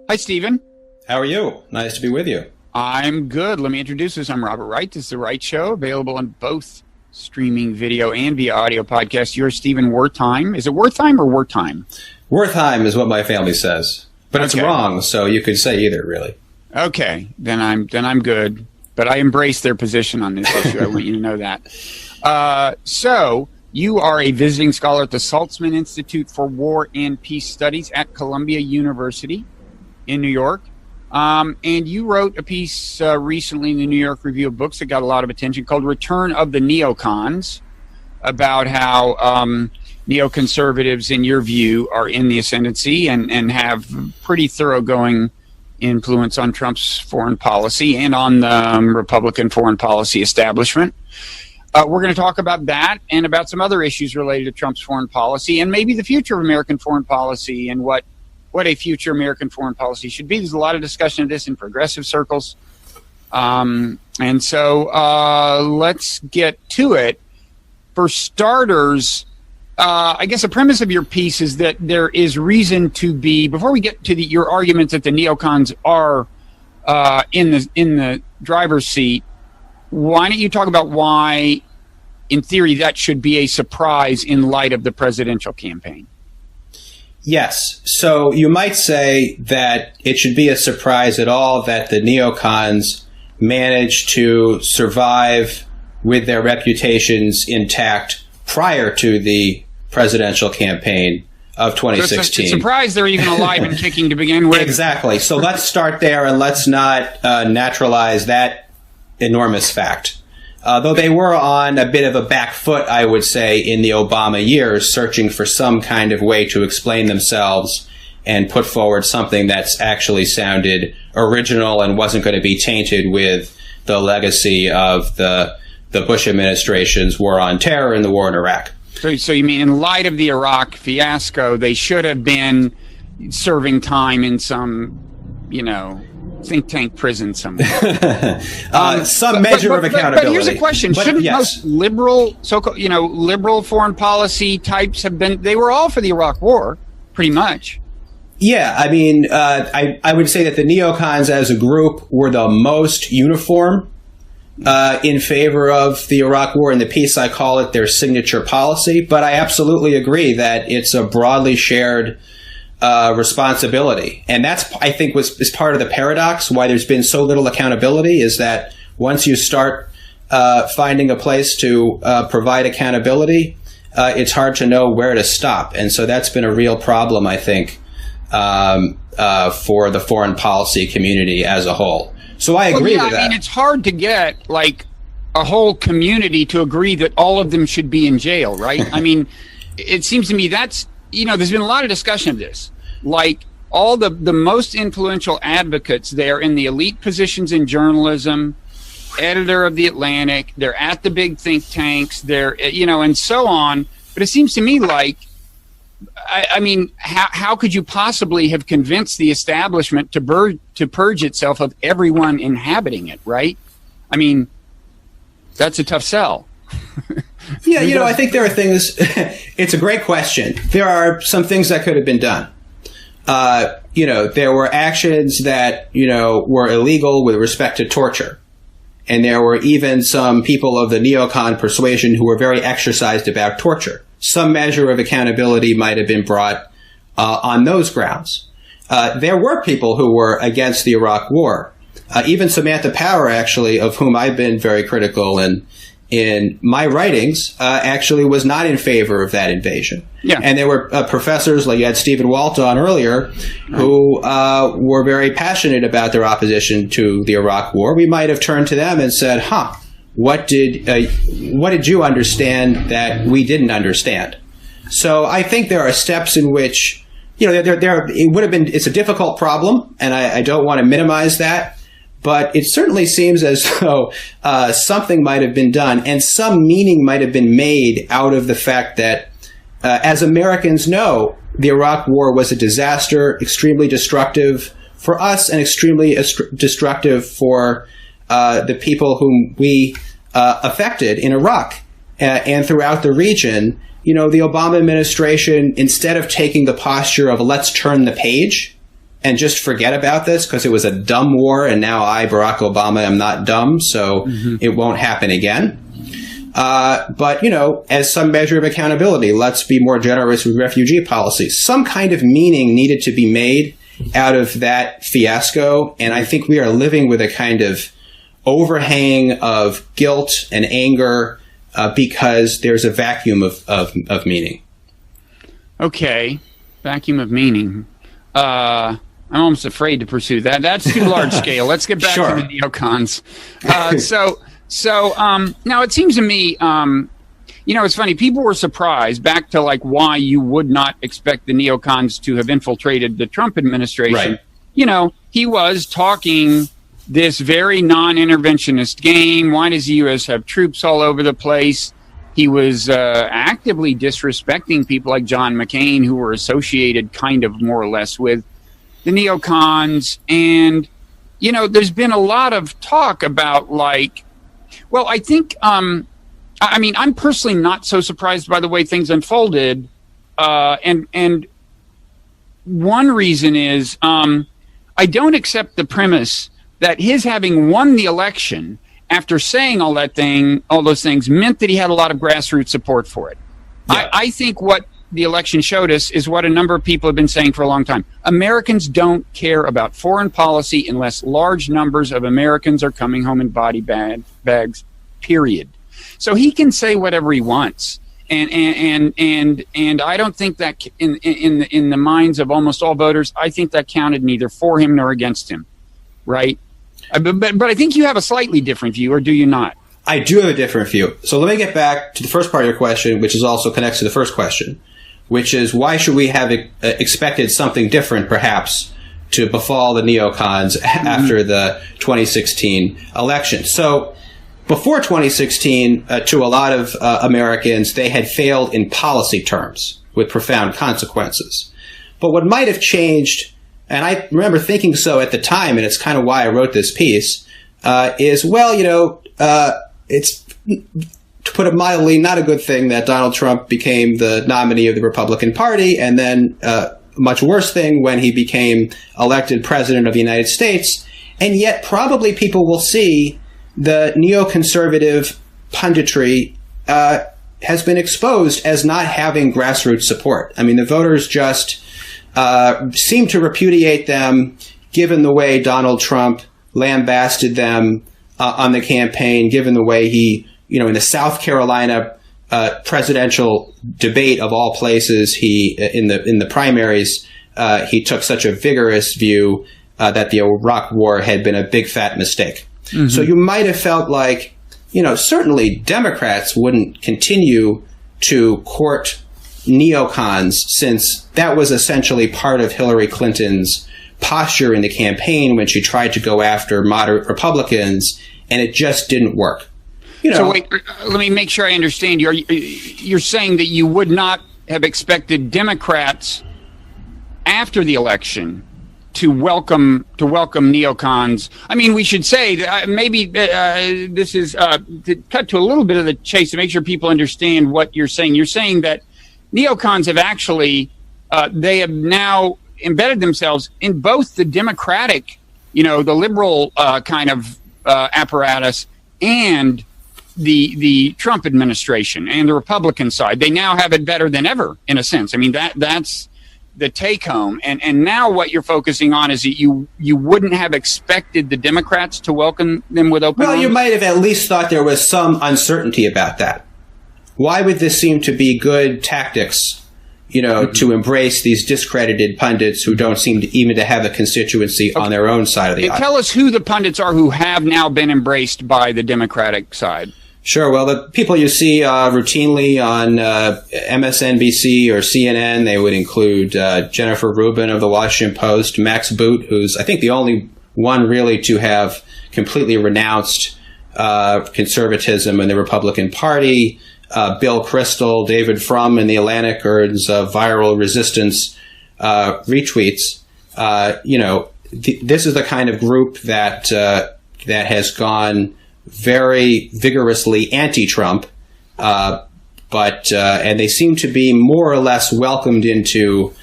Hi, Stephen. How are you? Nice to be with you. I'm good. Let me introduce us. I'm Robert Wright. This is The Wright Show, available on both streaming video and via audio podcast. You're Stephen Wertheim. Is it Wertheim or Wertheim? Wertheim is what my family says, but it's wrong, so you could say either, really. Okay, then I'm good. But I embrace their position on this issue. I want you to know that. So you are a visiting scholar at the Saltzman Institute for War and Peace Studies at Columbia University in New York. And you wrote a piece recently in the New York Review of Books that got a lot of attention called Return of the Neocons, about how neoconservatives, in your view, are in the ascendancy and have pretty thoroughgoing influence on Trump's foreign policy and on the Republican foreign policy establishment. We're going to talk about that and about some other issues related to Trump's foreign policy and maybe the future of American foreign policy and what a future American foreign policy should be. There's a lot of discussion of this in progressive circles. And so let's get to it. For starters, I guess the premise of your piece is that there is reason to be, before we get to your argument that the neocons are in the driver's seat, why don't you talk about why, in theory, that should be a surprise in light of the presidential campaign? Yes. So you might say that it should be a surprise at all that the neocons managed to survive with their reputations intact prior to the presidential campaign of 2016. So it's a surprise they're even alive and kicking to begin with. Exactly. So let's start there and let's not naturalize that enormous fact. Though they were on a bit of a back foot, I would say, in the Obama years, searching for some kind of way to explain themselves and put forward something that's actually sounded original and wasn't going to be tainted with the legacy of the Bush administration's war on terror and the war in Iraq. So you mean in light of the Iraq fiasco, they should have been serving time in some, think tank prison somewhere. Some measure of accountability. But here's a question. Shouldn't most liberal, liberal foreign policy types have been, they were all for the Iraq war, pretty much. Yeah, I mean, I would say that the neocons as a group were the most uniform in favor of the Iraq war. In the piece, I call it their signature policy. But I absolutely agree that it's a broadly shared responsibility. And that's, I think, is part of the paradox why there's been so little accountability, is that once you start finding a place to provide accountability, it's hard to know where to stop. And so that's been a real problem, I think, for the foreign policy community as a whole. So I agree with that. I mean, it's hard to get, a whole community to agree that all of them should be in jail, right? I mean, it seems to me that's, there's been a lot of discussion of this. All the most influential advocates, they're in the elite positions in journalism, editor of The Atlantic, they're at the big think tanks, they're, and so on. But it seems to me how could you possibly have convinced the establishment to purge itself of everyone inhabiting it, right? I mean, that's a tough sell. Yeah, I think there are things, it's a great question. There are some things that could have been done. There were actions that, were illegal with respect to torture. And there were even some people of the neocon persuasion who were very exercised about torture. Some measure of accountability might have been brought on those grounds. There were people who were against the Iraq war. Even Samantha Power, actually, of whom I've been very critical in my writings, actually was not in favor of that invasion. Yeah. And there were professors, like you had Stephen Walt on earlier, who were very passionate about their opposition to the Iraq war. We might have turned to them and said, what did you understand that we didn't understand? So I think there are steps in which, it's a difficult problem, and I don't want to minimize that. But it certainly seems as though something might have been done and some meaning might have been made out of the fact that, as Americans know, the Iraq war was a disaster, extremely destructive for us and extremely destructive for the people whom we affected in Iraq and throughout the region. the Obama administration, instead of taking the posture of let's turn the page and just forget about this because it was a dumb war and now I, Barack Obama, am not dumb, so it won't happen again. But, as some measure of accountability, let's be more generous with refugee policy. Some kind of meaning needed to be made out of that fiasco, and I think we are living with a kind of overhang of guilt and anger because there's a vacuum of meaning. Okay, vacuum of meaning. I'm almost afraid to pursue that. That's too large scale. Let's get back to the neocons. So now it seems to me, it's funny. People were surprised back to why you would not expect the neocons to have infiltrated the Trump administration. Right. He was talking this very non-interventionist game. Why does the U.S. have troops all over the place? He was actively disrespecting people like John McCain, who were associated kind of more or less with the neocons. And, there's been a lot of talk about I think, I'm personally not so surprised by the way things unfolded. And one reason is I don't accept the premise that his having won the election after saying all those things meant that he had a lot of grassroots support for it. Yeah. I think what the election showed us is what a number of people have been saying for a long time. Americans don't care about foreign policy unless large numbers of Americans are coming home in body bags, period. So he can say whatever he wants. And I don't think that in the minds of almost all voters, I think that counted neither for him nor against him. Right? But I think you have a slightly different view, or do you not? I do have a different view. So let me get back to the first part of your question, which is also connects to the first question, which is why should we have expected something different, perhaps, to befall the neocons after the 2016 election? So before 2016, to a lot of Americans, they had failed in policy terms with profound consequences. But what might have changed, and I remember thinking so at the time, and it's kind of why I wrote this piece, is, it's, to put it mildly, not a good thing that Donald Trump became the nominee of the Republican Party, and then a much worse thing when he became elected president of the United States. And yet probably people will see the neoconservative punditry has been exposed as not having grassroots support. I mean, the voters just seem to repudiate them, given the way Donald Trump lambasted them on the campaign, given the way he, in the South Carolina presidential debate of all places, he in the primaries, he took such a vigorous view that the Iraq War had been a big fat mistake. Mm-hmm. So you might have felt like, certainly Democrats wouldn't continue to court neocons, since that was essentially part of Hillary Clinton's posture in the campaign when she tried to go after moderate Republicans, and it just didn't work. So wait, let me make sure I understand you. You're saying that you would not have expected Democrats after the election to welcome neocons. I mean, we should say that maybe this is to cut to a little bit of the chase to make sure people understand what you're saying. You're saying that neocons have actually they have now embedded themselves in both the Democratic, the liberal kind of apparatus, and the Trump administration and the Republican side. They now have it better than ever, in a sense. I mean, that's the take home. And now what you're focusing on is that you wouldn't have expected the Democrats to welcome them with open arms? Well, you might have at least thought there was some uncertainty about that. Why would this seem to be good tactics, to embrace these discredited pundits who don't seem to even to have a constituency on their own side of the aisle? Tell us who the pundits are who have now been embraced by the Democratic side. Sure. Well, the people you see routinely on MSNBC or CNN, they would include Jennifer Rubin of the Washington Post, Max Boot, who's I think the only one really to have completely renounced conservatism in the Republican Party, Bill Kristol, David Frum in The Atlantic earns viral resistance retweets. This is the kind of group that has gone very vigorously anti-Trump, but and they seem to be more or less welcomed into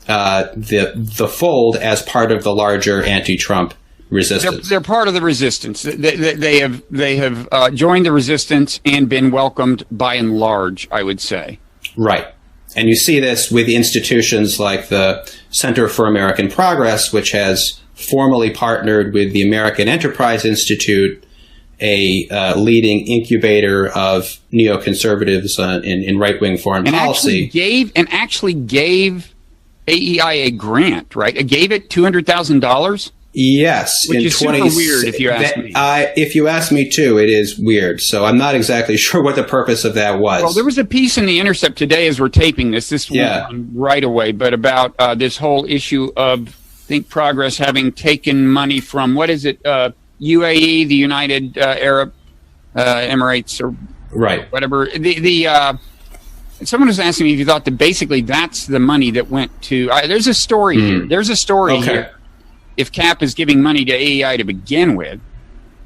the fold as part of the larger anti-Trump resistance. They're part of the resistance. They have joined the resistance and been welcomed by and large, I would say. Right. And you see this with institutions like the Center for American Progress, which has formally partnered with the American Enterprise Institute, a leading incubator of neoconservatives in right-wing foreign policy. Actually gave AEI a grant, right? It gave it $200,000. Yes, which is super weird if you ask me. If you ask me too, it is weird. So I'm not exactly sure what the purpose of that was. Well, there was a piece in The Intercept today as we're taping this. This went on right away, but about this whole issue of Think Progress having taken money from, what is it, UAE, the United Arab Emirates, or whatever. Someone was asking me if you thought that basically that's the money that went to. There's a story here. There's a story here. If CAP is giving money to AEI to begin with,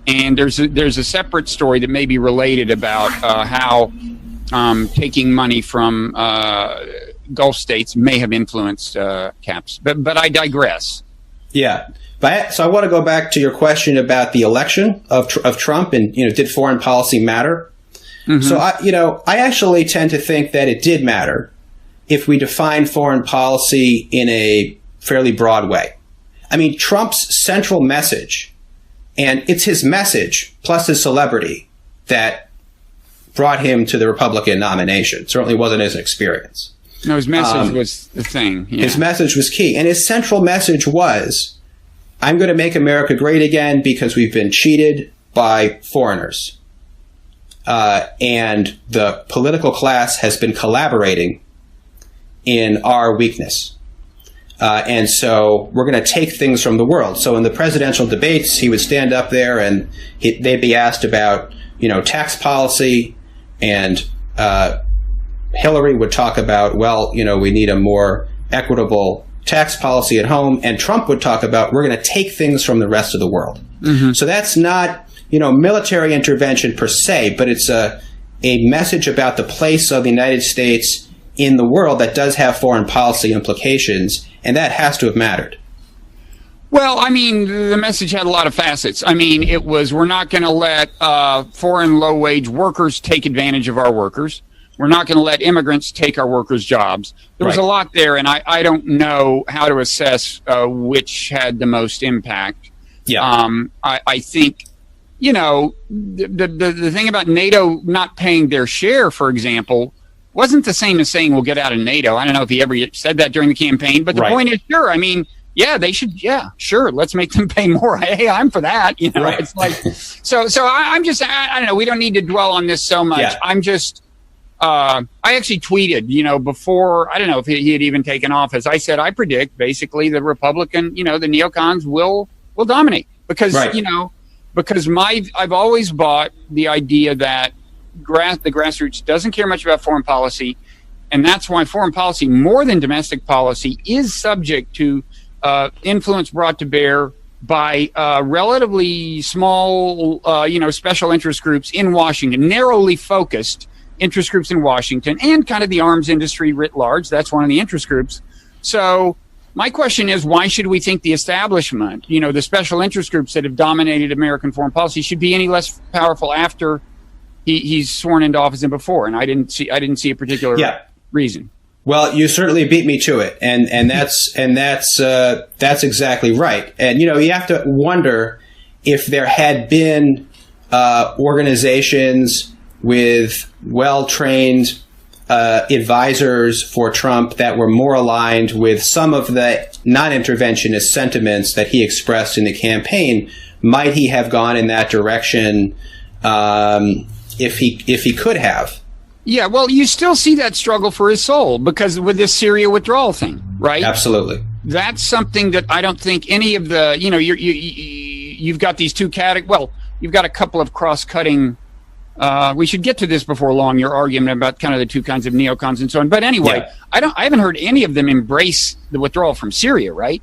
and there's a separate story that may be related about how taking money from Gulf states may have influenced CAPs. But I digress. Yeah. So I want to go back to your question about the election of Trump and, did foreign policy matter? Mm-hmm. So I actually tend to think that it did matter if we define foreign policy in a fairly broad way. I mean, Trump's central message, and it's his message plus his celebrity that brought him to the Republican nomination. It certainly wasn't his experience. No, his message was the thing. Yeah. His message was key. And his central message was, I'm going to make America great again because we've been cheated by foreigners. And the political class has been collaborating in our weakness. And so we're going to take things from the world. So in the presidential debates, he would stand up there and they'd be asked about, tax policy, and Hillary would talk about, we need a more equitable tax policy at home. And Trump would talk about, we're going to take things from the rest of the world. Mm-hmm. So that's not, military intervention per se, but it's a message about the place of the United States in the world that does have foreign policy implications. And that has to have mattered. Well, I mean, the message had a lot of facets. I mean, it was, we're not going to let foreign low-wage workers take advantage of our workers. We're not going to let immigrants take our workers' jobs. There was a lot there, and I don't know how to assess which had the most impact. Yeah. I think, the thing about NATO not paying their share, for example, wasn't the same as saying we'll get out of NATO. I don't know if he ever said that during the campaign, but the point is, sure. I mean, they should. Yeah, sure. Let's make them pay more. Hey, I'm for that. It's like, so I'm just, I don't know. We don't need to dwell on this so much. Yeah. I'm just, I actually tweeted, before, I don't know if he had even taken office. I said, I predict basically the Republican, the neocons will dominate because, because I've always bought the idea that the grassroots doesn't care much about foreign policy, and that's why foreign policy, more than domestic policy, is subject to influence brought to bear by relatively small, special interest groups in Washington, narrowly focused interest groups in Washington, and kind of the arms industry writ large. That's one of the interest groups. So my question is, why should we think the establishment, the special interest groups that have dominated American foreign policy, should be any less powerful after he's sworn into office than before? And I didn't see a particular reason. Well, you certainly beat me to it, and that's exactly right. And you have to wonder if there had been organizations with well-trained advisors for Trump that were more aligned with some of the non-interventionist sentiments that he expressed in the campaign. Might he have gone in that direction if he could have? Yeah, well, you still see that struggle for his soul because with this Syria withdrawal thing, right? Absolutely. That's something that I don't think any of the, you've got these two you've got a couple of cross-cutting. We should get to this before long, your argument about kind of the two kinds of neocons and so on. But anyway, I haven't heard any of them embrace the withdrawal from Syria, right?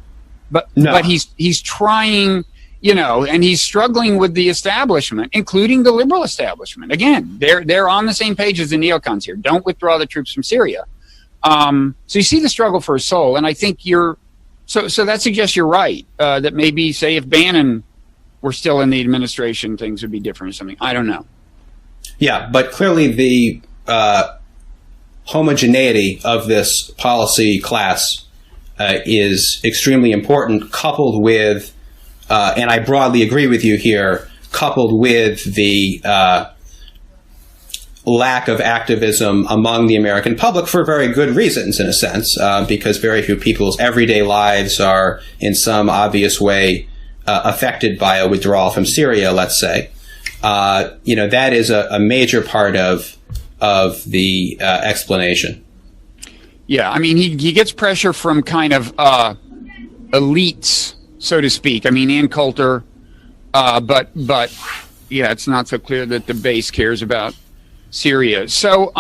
But he's trying. and he's struggling with the establishment, including the liberal establishment. Again, they're on the same page as the neocons here. Don't withdraw the troops from Syria. So you see the struggle for his soul, and I think so that suggests you're right, that maybe, say, if Bannon were still in the administration, things would be different or something. I don't know. Yeah, but clearly the homogeneity of this policy class is extremely important, coupled with, and I broadly agree with you here, coupled with the lack of activism among the American public for very good reasons, in a sense, because very few people's everyday lives are in some obvious way affected by a withdrawal from Syria, let's say. That is a major part of the explanation. Yeah, I mean, he gets pressure from kind of elites, so to speak. I mean, Ann Coulter, but yeah, it's not so clear that the base cares about Syria. So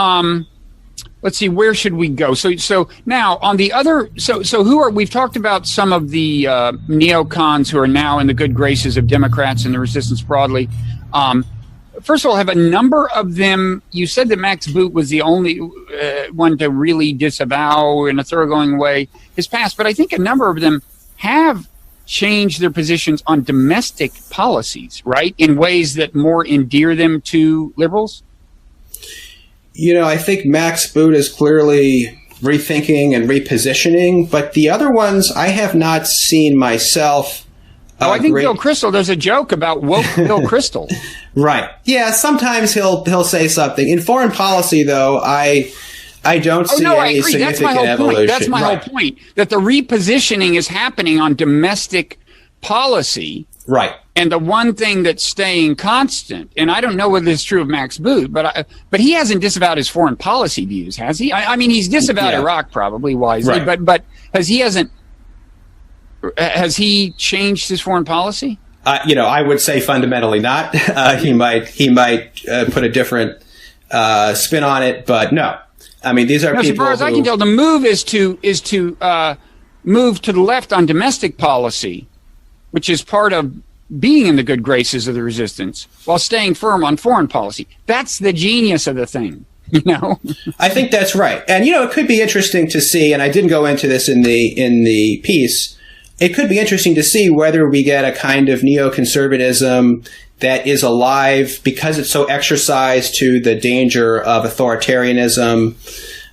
let's see, where should we go? So now on the other, so we've talked about some of the neocons who are now in the good graces of Democrats and the resistance broadly. First of all, have a number of them, you said that Max Boot was the only one to really disavow in a thoroughgoing way his past, but I think a number of them have changed their positions on domestic policies, right, in ways that more endear them to liberals? I think Max Boot is clearly rethinking and repositioning, but the other ones I have not seen myself. I think Bill Kristol, there's a joke about woke Bill Kristol. Right. Yeah, sometimes he'll say something. In foreign policy, though, I don't see any significant evolution. That's my whole point, that the repositioning is happening on domestic policy. Right. And the one thing that's staying constant, and I don't know whether it's true of Max Boot, but he hasn't disavowed his foreign policy views, has he? I mean, he's disavowed Iraq probably wisely, right. but has he changed his foreign policy? I would say fundamentally not. He might put a different spin on it, but no. I mean, these are people. As far as I can tell, the move is to move to the left on domestic policy, which is part of being in the good graces of the resistance, while staying firm on foreign policy. That's the genius of the thing, I think that's right, and it could be interesting to see. And I didn't go into this in the piece. It could be interesting to see whether we get a kind of neoconservatism that is alive because it's so exercised to the danger of authoritarianism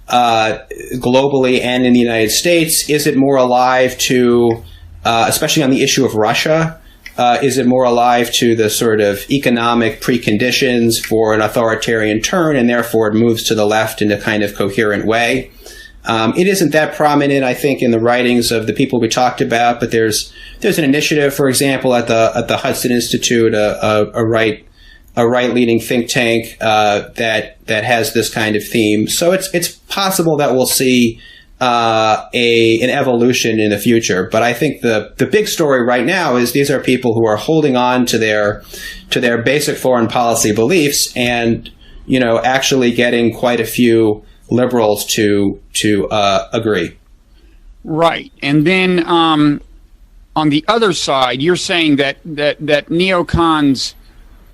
globally and in the United States. Is it more alive to, especially on the issue of Russia, is it more alive to the sort of economic preconditions for an authoritarian turn, and therefore it moves to the left in a kind of coherent way? It isn't that prominent, I think, in the writings of the people we talked about, but there's an initiative, for example, at the Hudson Institute, a right leaning think tank that has this kind of theme. So it's possible that we'll see an evolution in the future. But I think the big story right now is these are people who are holding on to their basic foreign policy beliefs, and actually getting quite a few liberals to agree. Right. And then on the other side, you're saying that neocons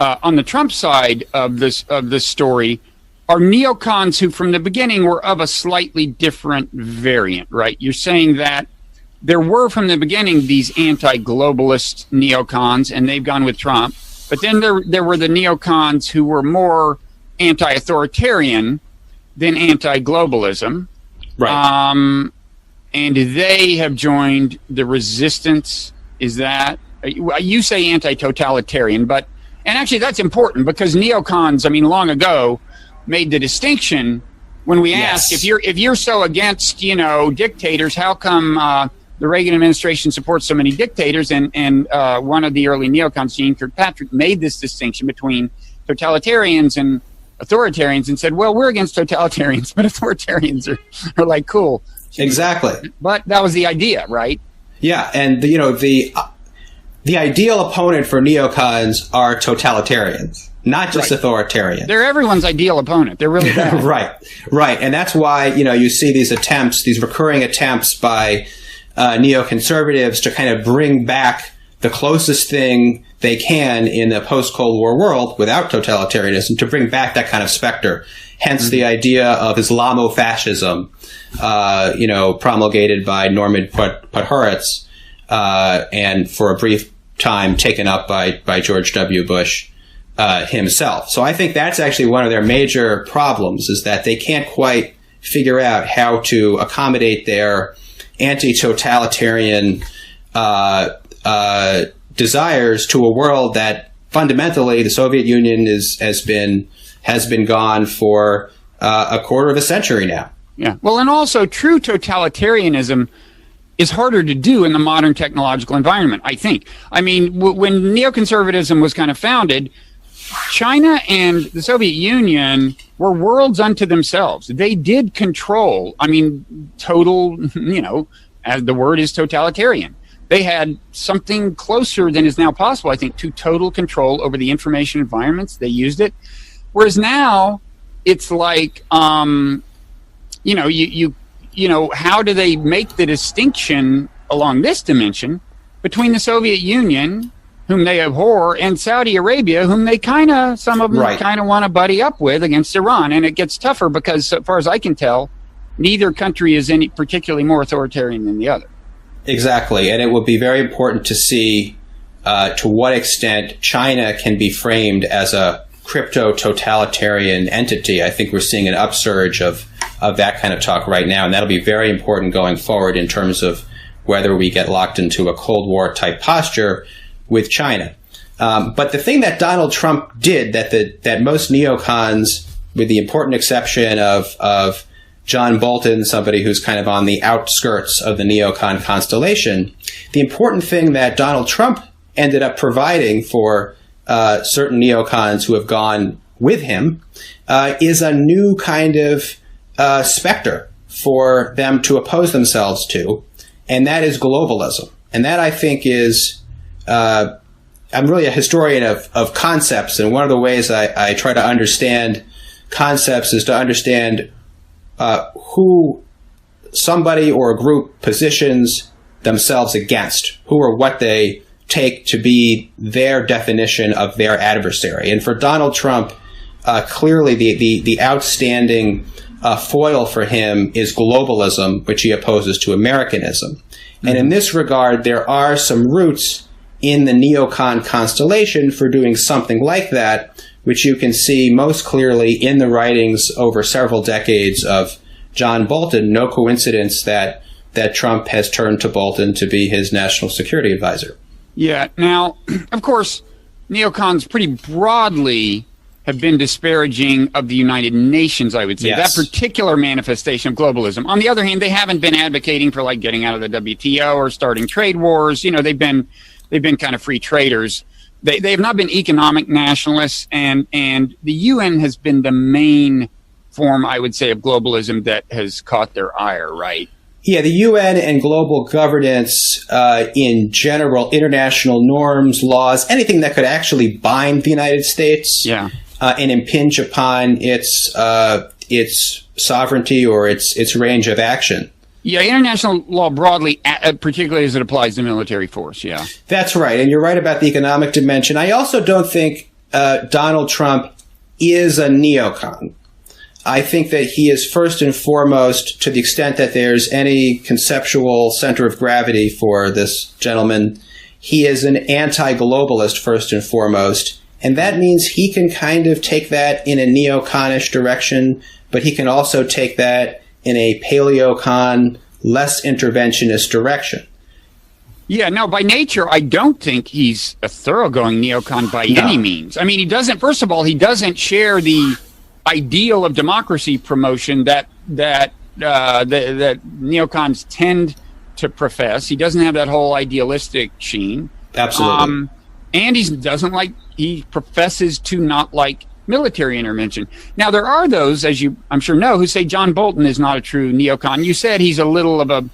on the Trump side of this story are neocons who from the beginning were of a slightly different variant, right? You're saying that there were from the beginning these anti-globalist neocons, and they've gone with Trump. But then there were the neocons who were more anti-authoritarian than anti-globalism. Right. And they have joined the resistance. Is that, you say anti-totalitarian, and actually that's important because neocons, I mean, long ago made the distinction when we asked, if you're so against, dictators, how come the Reagan administration supports so many dictators? And one of the early neocons, Jeane Kirkpatrick, made this distinction between totalitarians and authoritarians and said, well, we're against totalitarians, but authoritarians are like cool. Exactly. But that was the idea, right? Yeah, and the ideal opponent for neocons are totalitarians, not just authoritarians. They're everyone's ideal opponent. They're really bad. Right. And that's why, you see these attempts, these recurring attempts by neoconservatives to kind of bring back the closest thing they can in a post-Cold War world without totalitarianism to bring back that kind of specter. Hence the idea of Islamofascism, promulgated by Norman Podhoretz, and for a brief time taken up by George W. Bush himself. So I think that's actually one of their major problems, is that they can't quite figure out how to accommodate their anti-totalitarian desires to a world that fundamentally the Soviet Union has been gone for a quarter of a century now. Yeah. Well, and also true totalitarianism is harder to do in the modern technological environment, I think. I mean, when neoconservatism was kind of founded, China and the Soviet Union were worlds unto themselves. They did control, total, as the word is, totalitarian. They had something closer than is now possible, I think, to total control over the information environments. They used it. Whereas now, it's like, how do they make the distinction along this dimension between the Soviet Union, whom they abhor, and Saudi Arabia, whom they some of them kind of want to buddy up with against Iran? And it gets tougher because, so far as I can tell, neither country is any particularly more authoritarian than the other. Exactly. And it will be very important to see to what extent China can be framed as a crypto-totalitarian entity. I think we're seeing an upsurge of that kind of talk right now, and that'll be very important going forward in terms of whether we get locked into a Cold War type posture with China. But the thing that Donald Trump did that most neocons, with the important exception of John Bolton, somebody who's kind of on the outskirts of the neocon constellation, the important thing that Donald Trump ended up providing for certain neocons who have gone with him is a new kind of specter for them to oppose themselves to, and that is globalism. And that, I think, is I'm really a historian of concepts, and one of the ways I try to understand concepts is to understand who somebody or a group positions themselves against, who or what they take to be their definition of their adversary. And for Donald Trump, clearly the outstanding foil for him is globalism, which he opposes to Americanism. Mm-hmm. And in this regard, there are some roots in the neocon constellation for doing something like that, which you can see most clearly in the writings over several decades of John Bolton. No coincidence that Trump has turned to Bolton to be his national security advisor. Yeah. Now, of course, neocons pretty broadly have been disparaging of the United Nations, I would say. Yes. That particular manifestation of globalism. On the other hand, they haven't been advocating for like getting out of the WTO or starting trade wars. They've been kind of free traders. They have not been economic nationalists, and the UN has been the main form, I would say, of globalism that has caught their ire, right? Yeah, the UN and global governance in general, international norms, laws, anything that could actually bind the United States and impinge upon its sovereignty or its range of action. Yeah, international law broadly, particularly as it applies to military force, yeah. That's right, and you're right about the economic dimension. I also don't think Donald Trump is a neocon. I think that he is first and foremost, to the extent that there's any conceptual center of gravity for this gentleman, he is an anti-globalist first and foremost. And that means he can kind of take that in a neoconish direction, but he can also take that in a paleocon, less interventionist direction. Yeah, no, by nature, I don't think he's a thoroughgoing neocon by any means. I mean, he doesn't share the ideal of democracy promotion that neocons tend to profess. He doesn't have that whole idealistic sheen. Absolutely. And he professes to not like military intervention. Now, there are those, as you I'm sure know, who say John Bolton is not a true neocon. You said he's a little of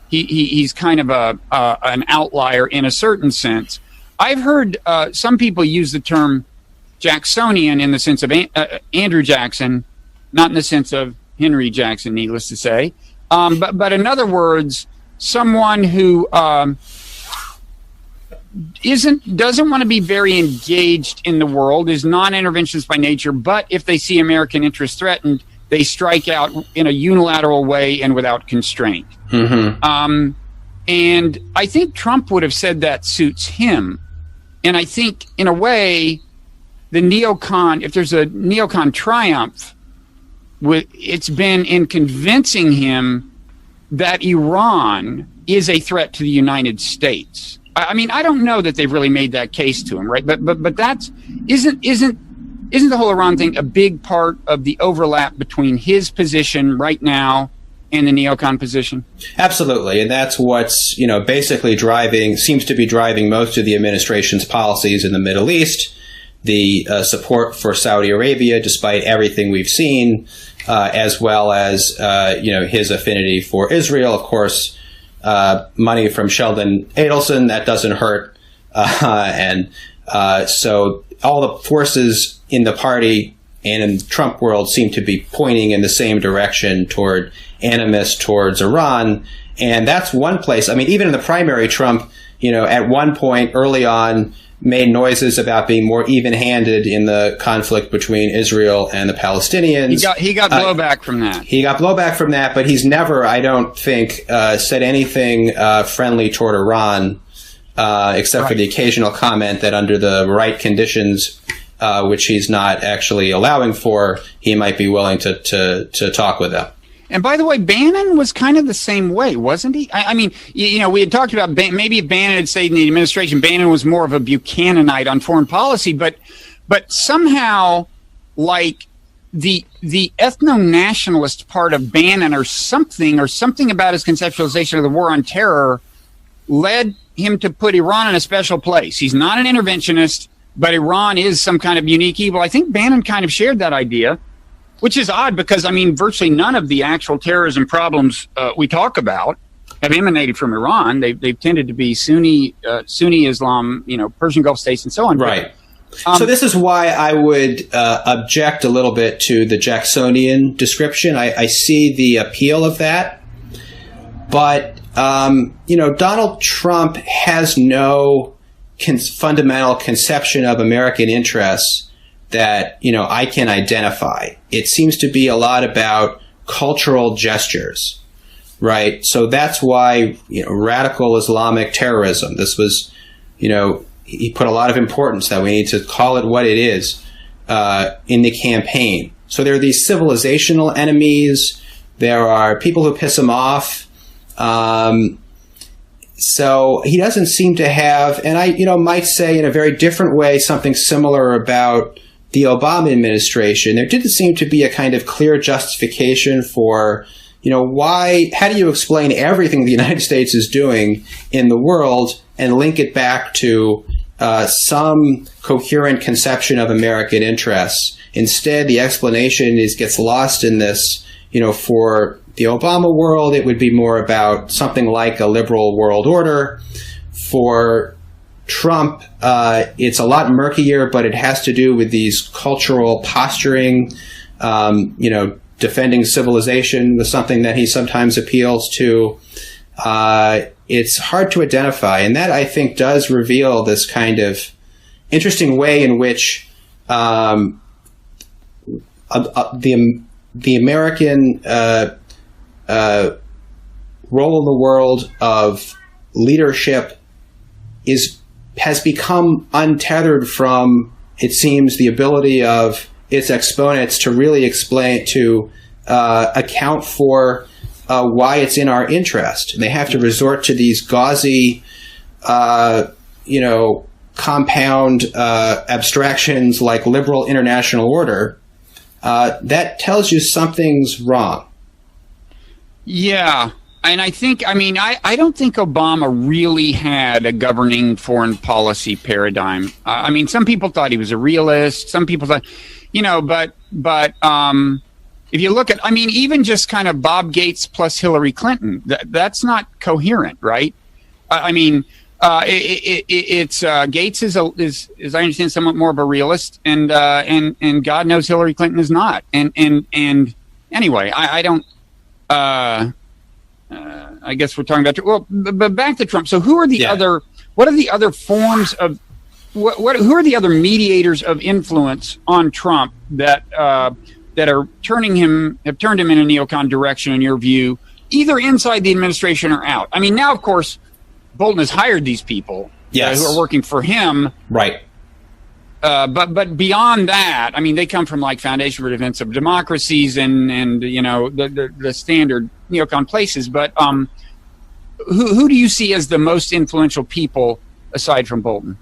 he's kind of an outlier in a certain sense. I've heard some people use the term Jacksonian in the sense of Andrew Jackson, not in the sense of Henry Jackson, needless to say. But in other words, someone who doesn't want to be very engaged in the world, is non-interventionist by nature, but if they see American interests threatened, they strike out in a unilateral way and without constraint. Mm-hmm. And I think Trump would have said that suits him. And I think, in a way, the neocon, if there's a neocon triumph, it's been in convincing him that Iran is a threat to the United States. I mean, I don't know that they've really made that case to him, right? But that's isn't the whole Iran thing a big part of the overlap between his position right now and the neocon position? Absolutely, and that's what's basically seems to be driving most of the administration's policies in the Middle East. The support for Saudi Arabia, despite everything we've seen, as well as his affinity for Israel. Of course, money from Sheldon Adelson, that doesn't hurt, and so all the forces in the party and in the Trump world seem to be pointing in the same direction toward animus towards Iran. And that's one place. I mean, even in the primary, Trump, at one point early on made noises about being more even-handed in the conflict between Israel and the Palestinians. He got blowback from that. He got blowback from that, but he's never, I don't think, said anything friendly toward Iran, except for the occasional comment that under the right conditions, which he's not actually allowing for, he might be willing to talk with them. And by the way, Bannon was kind of the same way, wasn't he? I mean, we had talked about maybe if Bannon had stayed in the administration, Bannon was more of a Buchananite on foreign policy, but somehow, like the ethno-nationalist part of Bannon or something about his conceptualization of the war on terror led him to put Iran in a special place. He's not an interventionist, but Iran is some kind of unique evil. I think Bannon kind of shared that idea, which is odd because, I mean, virtually none of the actual terrorism problems we talk about have emanated from Iran. They've tended to be Sunni Islam, Persian Gulf states and so on. Right. So this is why I would object a little bit to the Jacksonian description. I see the appeal of that. But, Donald Trump has no fundamental conception of American interests that, I can identify. It seems to be a lot about cultural gestures, right? So that's why, radical Islamic terrorism, this was, he put a lot of importance that we need to call it what it is in the campaign. So there are these civilizational enemies. There are people who piss him off. So he doesn't seem to have, and I, might say in a very different way, something similar about the Obama administration. There didn't seem to be a kind of clear justification for, how do you explain everything the United States is doing in the world and link it back to some coherent conception of American interests? Instead, the explanation gets lost in this, for the Obama world, it would be more about something like a liberal world order. For Trump, it's a lot murkier, but it has to do with these cultural posturing, defending civilization was something that he sometimes appeals to. It's hard to identify, and that, I think, does reveal this kind of interesting way in which the American role in the world of leadership has become untethered from, it seems, the ability of its exponents to really account for why it's in our interest. They have to resort to these gauzy, compound abstractions like liberal international order. That tells you something's wrong. Yeah. And I don't think Obama really had a governing foreign policy paradigm. Some people thought he was a realist. Some people thought, but if you look at, even just kind of Bob Gates plus Hillary Clinton, that's not coherent, right? It's Gates is, as I understand, somewhat more of a realist, and God knows Hillary Clinton is not. And anyway, I don't. I guess we're talking about, but back to Trump. So who are the other what are the other forms of who are the other mediators of influence on Trump that are turned him in a neocon direction, in your view, either inside the administration or out? I mean, now, of course, Bolton has hired these people who are working for him. Right. But beyond that, I mean, they come from like Foundation for Defense of Democracies and you know, the standard neocon places. But who do you see as the most influential people aside from Bolton?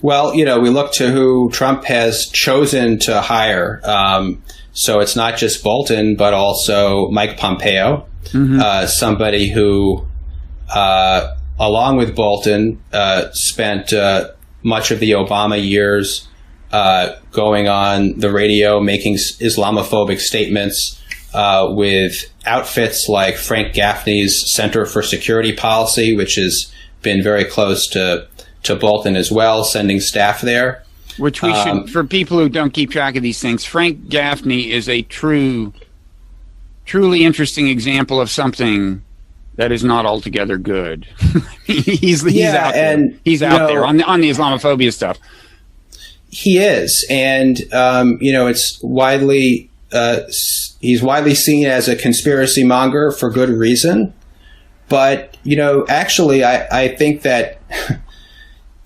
Well, you know, we look to who Trump has chosen to hire. So it's not just Bolton, but also Mike Pompeo, somebody who, along with Bolton, spent much of the Obama years going on the radio, making Islamophobic statements with outfits like Frank Gaffney's Center for Security Policy, which has been very close to Bolton as well, sending staff there. Which we should, for people who don't keep track of these things, Frank Gaffney is a truly interesting example of something that is not altogether good. he's out there. He's out there on the Islamophobia stuff. He is, and you know, it's widely he's widely seen as a conspiracy monger for good reason. But you know, actually, I think that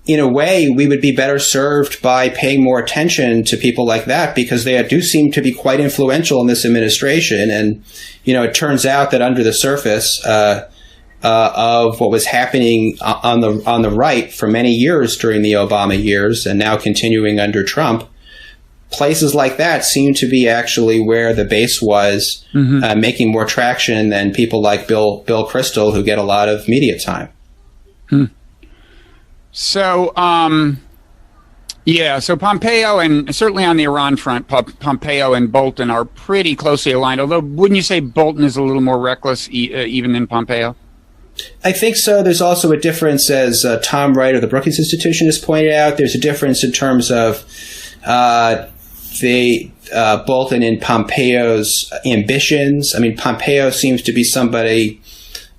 in a way we would be better served by paying more attention to people like that, because they do seem to be quite influential in this administration. And you know, it turns out that under the surface of what was happening on the right for many years during the Obama years, and now continuing under Trump, places like that seem to be actually where the base was, making more traction than people like Bill Kristol, who get a lot of media time. So, so Pompeo, and certainly on the Iran front, Pompeo and Bolton are pretty closely aligned, although wouldn't you say Bolton is a little more reckless even than Pompeo? I think so. There's also a difference, as Tom Wright of the Brookings Institution has pointed out. There's a difference in terms of Bolton and Pompeo's ambitions. I mean, Pompeo seems to be somebody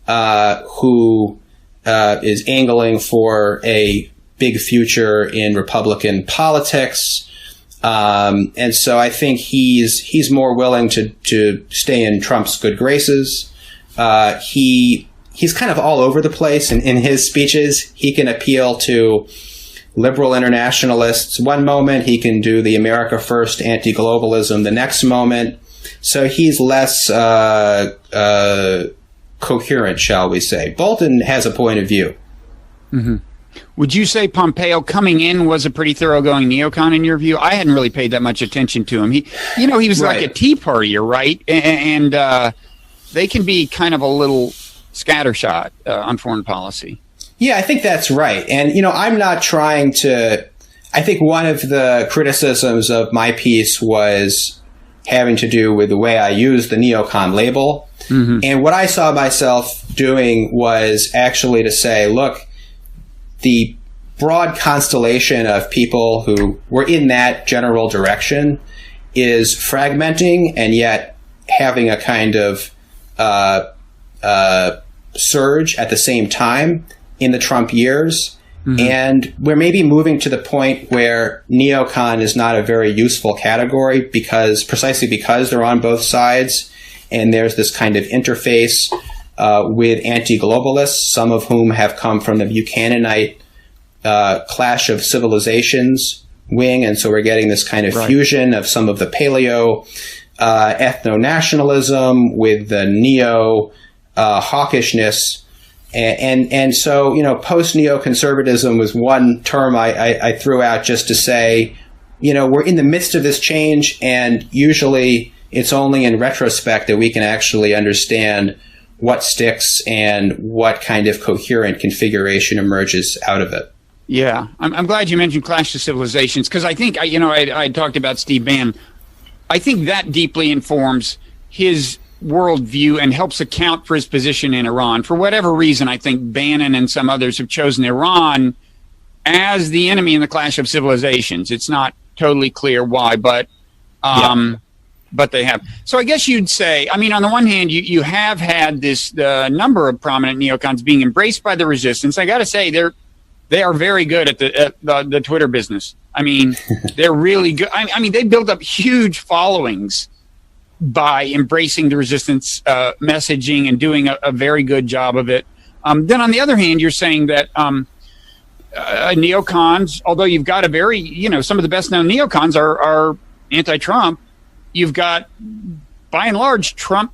who is angling for a big future in Republican politics. And so I think he's more willing to stay in Trump's good graces. He's kind of all over the place in his speeches. He can appeal to liberal internationalists one moment. He can do the America First anti-globalism the next moment. So he's less coherent, shall we say. Bolton has a point of view. Would you say Pompeo coming in was a pretty thoroughgoing neocon in your view? I hadn't really paid that much attention to him. He was like a Tea Partier, right? And they can be kind of a little scattershot on foreign policy. Yeah, I think that's right. And, you know, I'm not trying to... I think one of the criticisms of my piece was having to do with the way I used the neocon label. And what I saw myself doing was actually to say, look, the broad constellation of people who were in that general direction is fragmenting and yet having a kind of surge at the same time in the Trump years. And we're maybe moving to the point where neocon is not a very useful category precisely because they're on both sides. And there's this kind of interface with anti-globalists, some of whom have come from the Buchananite clash of civilizations wing. And so we're getting this kind of fusion of some of the paleo ethno-nationalism with the neo-hawkishness. And so, you know, post-neoconservatism was one term I threw out just to say, you know, we're in the midst of this change, and usually it's only in retrospect that we can actually understand what sticks and what kind of coherent configuration emerges out of it. Yeah, I'm glad you mentioned Clash of Civilizations, because I think, I talked about Steve Bannon. I think that deeply informs his worldview and helps account for his position in Iran. For whatever reason, I think Bannon and some others have chosen Iran as the enemy in the Clash of Civilizations. It's not totally clear why, but they have. So I guess you'd say, I mean, on the one hand, you have had this number of prominent neocons being embraced by the resistance. I got to say, they're they are very good at the Twitter business. I mean, they're really good. I mean, they build up huge followings by embracing the resistance messaging and doing a very good job of it. Then on the other hand, you're saying that neocons, although you've got a very, some of the best known neocons are anti-Trump, you've got, by and large, Trump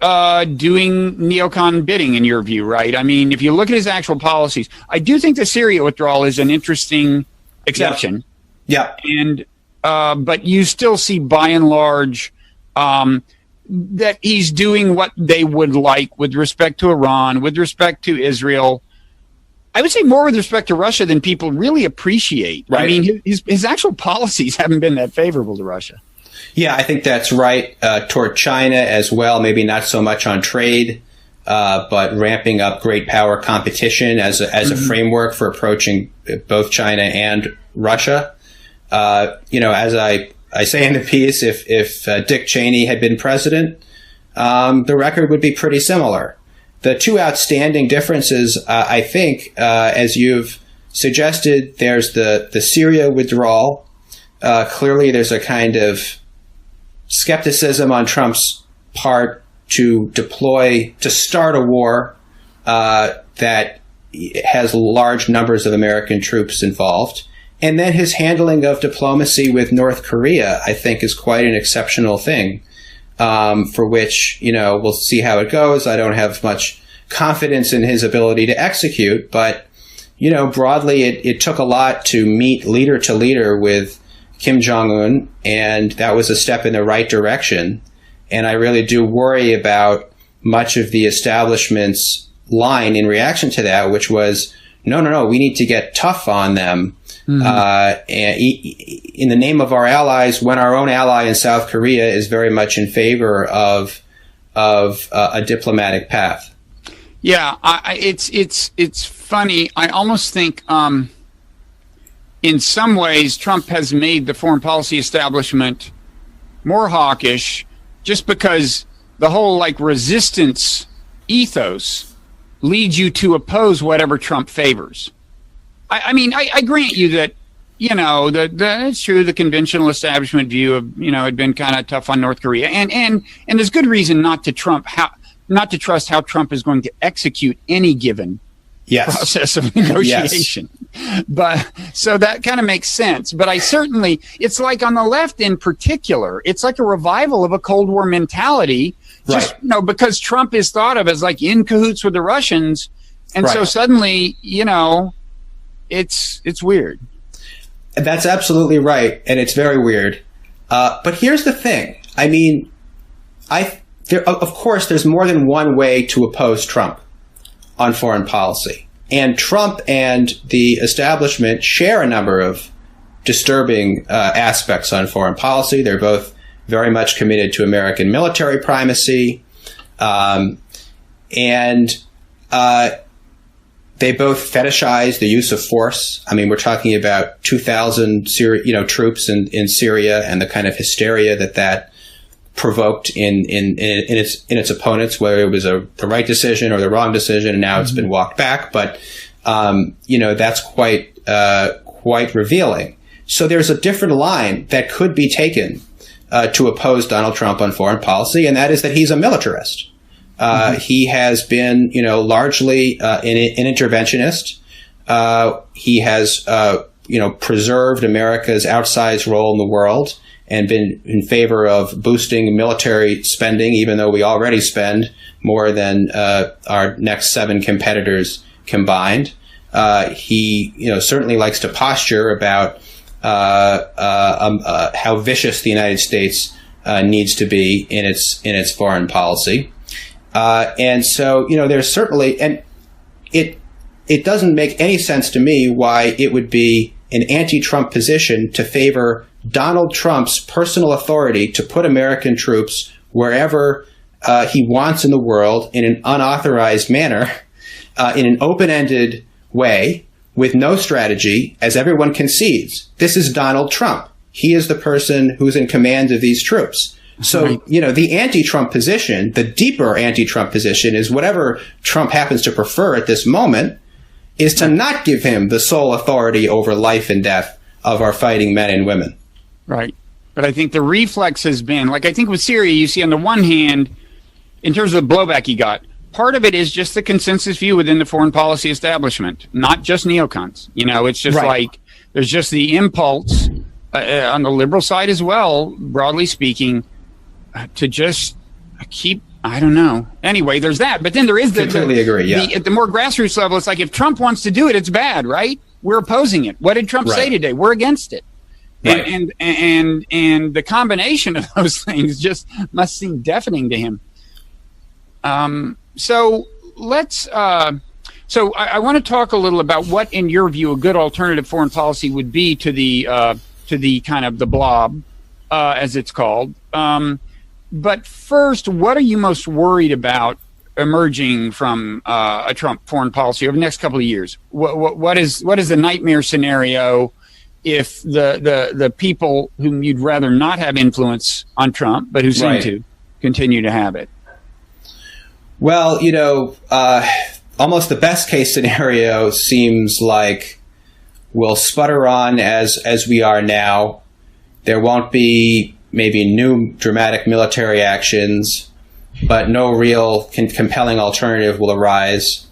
doing neocon bidding, in your view, right? I mean, if you look at his actual policies, I do think the Syria withdrawal is an interesting exception. Yeah. And but you still see, by and large, that he's doing what they would like with respect to Iran, with respect to Israel. I would say more with respect to Russia than people really appreciate. Right. I mean, his actual policies haven't been that favorable to Russia. Yeah, I think that's right. Toward China as well, maybe not so much on trade, but ramping up great power competition as a framework for approaching both China and Russia. As I say in the piece, if Dick Cheney had been president, the record would be pretty similar. The two outstanding differences, I think, as you've suggested, there's the Syria withdrawal. Clearly, there's a kind of skepticism on Trump's part to start a war that has large numbers of American troops involved. And then his handling of diplomacy with North Korea, I think, is quite an exceptional thing, for which, we'll see how it goes. I don't have much confidence in his ability to execute, but, broadly, it took a lot to meet leader to leader with Kim Jong-un, and that was a step in the right direction. And I really do worry about much of the establishment's line in reaction to that, which was, no, we need to get tough on them. And in the name of our allies, when our own ally in South Korea is very much in favor of a diplomatic path. Yeah, it's funny. I almost think in some ways Trump has made the foreign policy establishment more hawkish, just because the whole resistance ethos leads you to oppose whatever Trump favors. I mean, I grant you that, it's true, the conventional establishment view of, had been kind of tough on North Korea. And there's good reason not to trust how Trump is going to execute any given process of negotiation. Yes. But so that kind of makes sense. But it's like on the left in particular, it's like a revival of a Cold War mentality, just, because Trump is thought of as in cahoots with the Russians. And so suddenly, it's weird. That's absolutely right, and it's very weird. But here's the thing. I mean, of course, there's more than one way to oppose Trump on foreign policy. And Trump and the establishment share a number of disturbing aspects on foreign policy. They're both very much committed to American military primacy. They both fetishize the use of force. I mean, we're talking about 2,000 troops in Syria, and the kind of hysteria that provoked in its opponents, whether it was the right decision or the wrong decision, and now it's been walked back. But that's quite revealing. So there's a different line that could be taken to oppose Donald Trump on foreign policy, and that is that he's a militarist. He has been, largely an interventionist. He has, preserved America's outsized role in the world and been in favor of boosting military spending, even though we already spend more than our next 7 competitors combined. He, certainly likes to posture about how vicious the United States needs to be in its foreign policy. And so, there's certainly, and it doesn't make any sense to me why it would be an anti-Trump position to favor Donald Trump's personal authority to put American troops wherever he wants in the world in an unauthorized manner, in an open-ended way, with no strategy, as everyone concedes. This is Donald Trump. He is the person who's in command of these troops. So, the anti-Trump position, the deeper anti-Trump position, is whatever Trump happens to prefer at this moment. is to not give him the sole authority over life and death of our fighting men and women. Right. But I think the reflex has been, like I think with Syria, you see on the one hand, in terms of the blowback he got, part of it is just the consensus view within the foreign policy establishment, not just neocons. It's just like there's just the impulse on the liberal side as well, broadly speaking, to just keep, I don't know. Anyway, there's that. But then there is completely agree, yeah. At the more grassroots level, it's like if Trump wants to do it, it's bad, right? We're opposing it. What did Trump say today? We're against it. Right. And the combination of those things just must seem deafening to him. So let's. So I want to talk a little about what, in your view, a good alternative foreign policy would be to the kind of the blob, as it's called. But first, what are you most worried about emerging from a Trump foreign policy over the next couple of years? What is the nightmare scenario if the people whom you'd rather not have influence on Trump, but who seem to continue to have it? Well, almost the best case scenario seems like we'll sputter on as we are now. There won't be maybe new dramatic military actions, but no real compelling alternative will arise,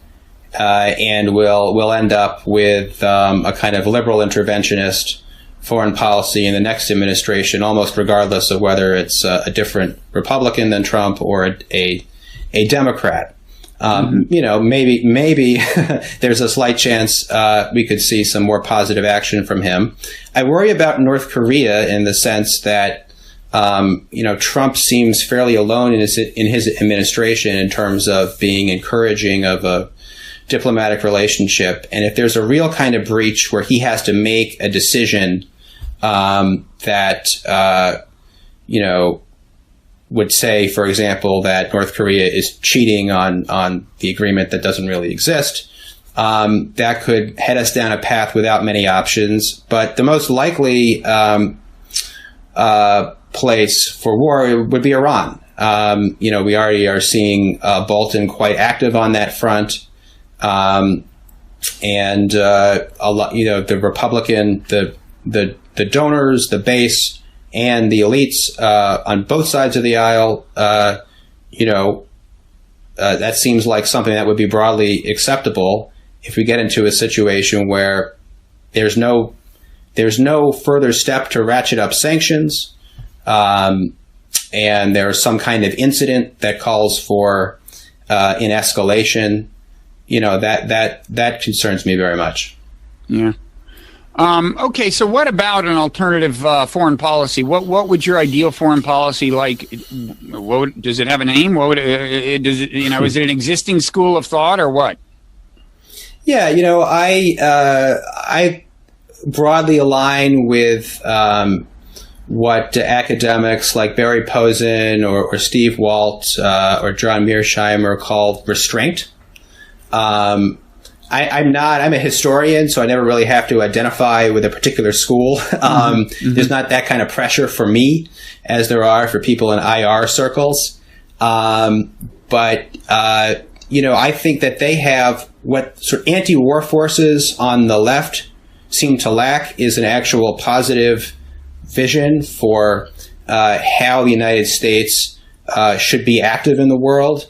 and we'll end up with a kind of liberal interventionist foreign policy in the next administration, almost regardless of whether it's a different Republican than Trump or a Democrat. Maybe there's a slight chance we could see some more positive action from him. I worry about North Korea in the sense that Trump seems fairly alone in his administration in terms of being encouraging of a diplomatic relationship. And if there's a real kind of breach where he has to make a decision that would say, for example, that North Korea is cheating on the agreement that doesn't really exist, that could head us down a path without many options. But the most likely place for war would be Iran. We already are seeing Bolton quite active on that front, and a lot. The Republican, the donors, the base, and the elites on both sides of the aisle. That seems like something that would be broadly acceptable if we get into a situation where there's no further step to ratchet up sanctions. And there's some kind of incident that calls for an escalation, that concerns me very much. Yeah. Okay. So, what about an alternative foreign policy? What would your ideal foreign policy like? Does it have a name? Is it an existing school of thought or what? Yeah. I broadly align with what academics like Barry Posen or Steve Walt or John Mearsheimer call restraint. I'm a historian, so I never really have to identify with a particular school. There's not that kind of pressure for me as there are for people in IR circles. But I think that they have what sort of anti-war forces on the left seem to lack is an actual positive vision for how the United States should be active in the world.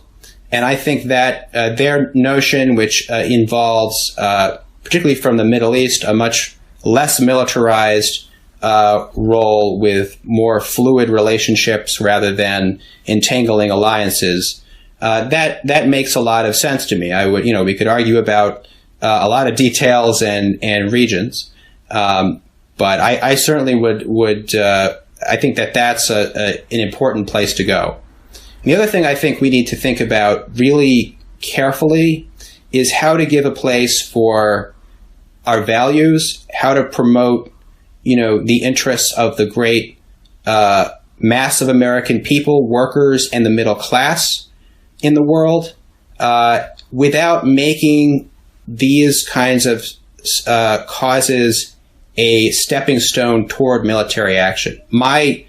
And I think that their notion, which involves, particularly from the Middle East, a much less militarized role with more fluid relationships rather than entangling alliances, that makes a lot of sense to me. We could argue about a lot of details and regions, but I certainly would. I think that's an important place to go. The other thing I think we need to think about really carefully is how to give a place for our values, how to promote, the interests of the great mass of American people, workers, and the middle class in the world, without making these kinds of causes a stepping stone toward military action. My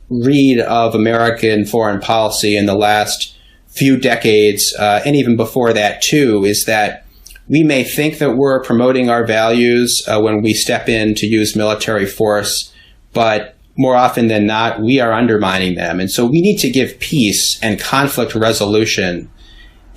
read of American foreign policy in the last few decades, and even before that too, is that we may think that we're promoting our values when we step in to use military force, but more often than not, we are undermining them. And so we need to give peace and conflict resolution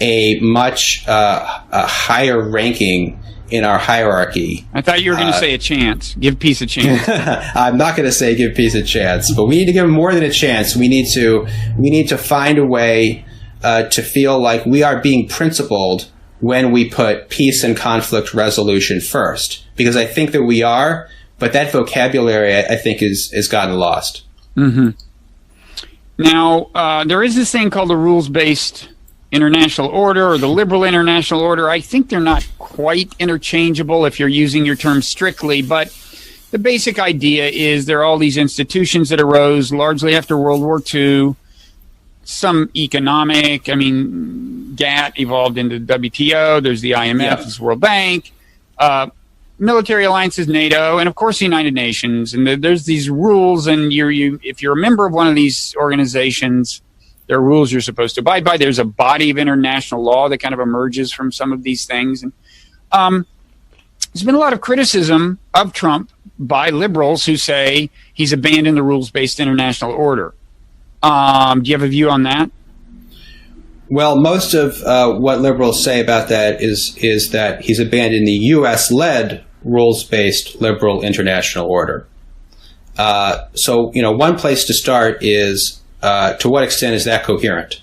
a much higher ranking in our hierarchy. I thought you were going to say a chance. Give peace a chance. I'm not going to say give peace a chance, but we need to give more than a chance. We need to find a way to feel like we are being principled when we put peace and conflict resolution first, because I think that we are, but that vocabulary I think is gotten lost. Mm-hmm. Now, there is this thing called the rules-based international order or the liberal international order. I think they're not quite interchangeable if you're using your term strictly, but the basic idea is there are all these institutions that arose largely after World War II. Some economic, GATT evolved into WTO. There's the IMF, there's the World Bank, military alliances, NATO, and of course the United Nations. And there's these rules, and if you're a member of one of these organizations, there are rules you're supposed to abide by. There's a body of international law that kind of emerges from some of these things. And there's been a lot of criticism of Trump by liberals who say he's abandoned the rules-based international order. Do you have a view on that? Well, most of what liberals say about that is that he's abandoned the U.S.-led rules-based liberal international order. So, one place to start is to what extent is that coherent?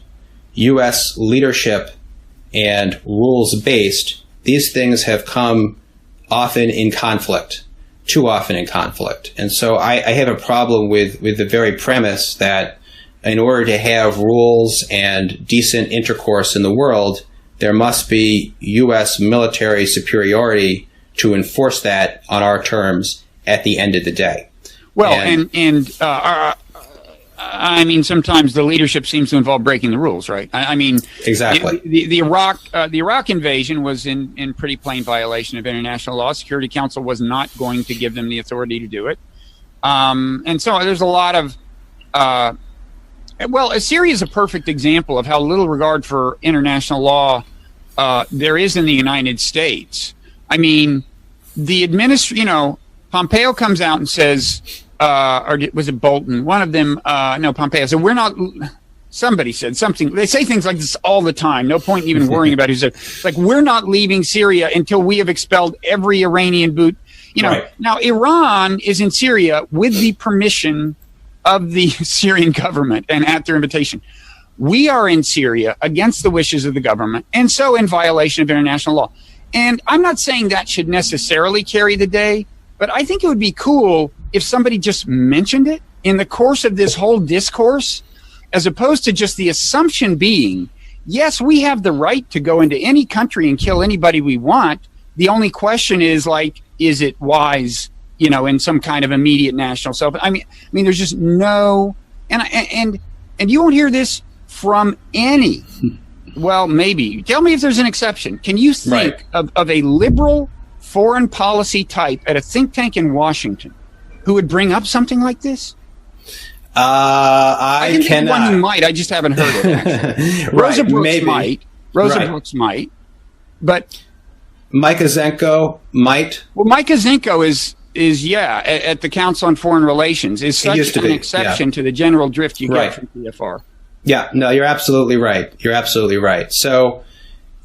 U.S. leadership and rules-based, these things have come often in conflict, too often in conflict. And so I have a problem with the very premise that in order to have rules and decent intercourse in the world, there must be U.S. military superiority to enforce that on our terms at the end of the day. Well, sometimes the leadership seems to involve breaking the rules, right? Exactly. The Iraq invasion was in pretty plain violation of international law. Security Council was not going to give them the authority to do it. And so there's a lot of Syria is a perfect example of how little regard for international law there is in the United States. Pompeo comes out and says, or was it Bolton? One of them, Pompeo said, somebody said something. They say things like this all the time. No point in even worrying about who said it. It's like, we're not leaving Syria until we have expelled every Iranian boot. Right. Now Iran is in Syria with the permission of the Syrian government and at their invitation. We are in Syria against the wishes of the government, and so in violation of international law. And I'm not saying that should necessarily carry the day, but I think it would be cool if somebody just mentioned it in the course of this whole discourse, as opposed to just the assumption being, yes, we have the right to go into any country and kill anybody we want. The only question is, is it wise, in some kind of immediate national self? There's just no, and you won't hear this from any. Well, maybe. Tell me if there's an exception. Can you think of a liberal foreign policy type at a think tank in Washington who would bring up something like this? I cannot. Think one who might. I just haven't heard it. Actually. Rosa Brooks might. Brooks might. But Mike Azenko might. Well, Mike Azenko is at the Council on Foreign Relations is such an exception to the general drift you get from PFR. Yeah, no, you're absolutely right. So,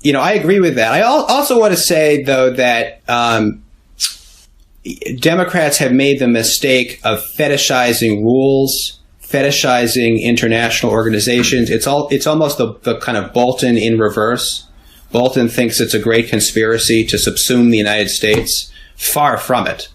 I agree with that. I also want to say, though, that Democrats have made the mistake of fetishizing rules, fetishizing international organizations. It's almost the kind of Bolton in reverse. Bolton thinks it's a great conspiracy to subsume the United States. Far from it.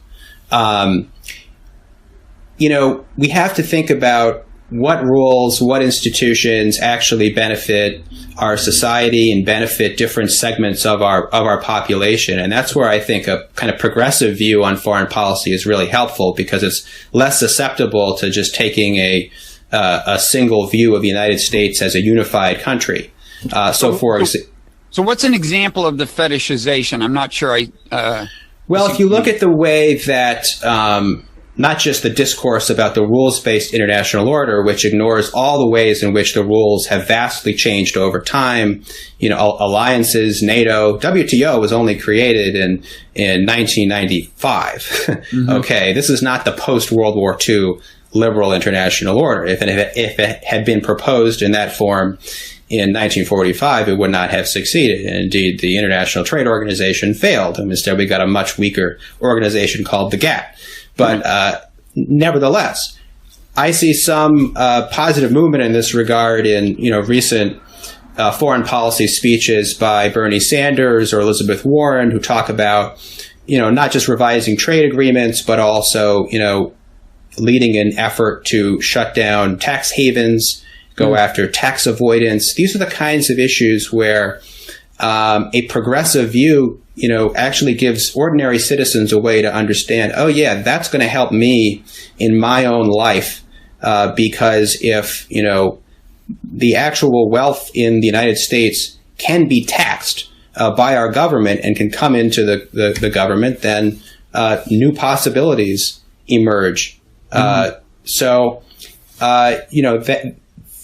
We have to think about what rules, what institutions actually benefit our society and benefit different segments of our population. And that's where I think a kind of progressive view on foreign policy is really helpful, because it's less susceptible to just taking a single view of the United States as a unified country. So what's an example of the fetishization? I'm not sure well, if you look at the way that not just the discourse about the rules-based international order, which ignores all the ways in which the rules have vastly changed over time. Alliances, NATO, WTO was only created in 1995. Mm-hmm. Okay, this is not the post-World War II liberal international order. If it had been proposed in that form in 1945, it would not have succeeded. And indeed, the International Trade Organization failed. And instead, we got a much weaker organization called the GATT. But nevertheless, I see some positive movement in this regard in recent foreign policy speeches by Bernie Sanders or Elizabeth Warren, who talk about not just revising trade agreements, but also leading an effort to shut down tax havens, go after tax avoidance. These are the kinds of issues where a progressive view actually gives ordinary citizens a way to understand, oh yeah, that's going to help me in my own life, because if, the actual wealth in the United States can be taxed by our government and can come into the government, then new possibilities emerge.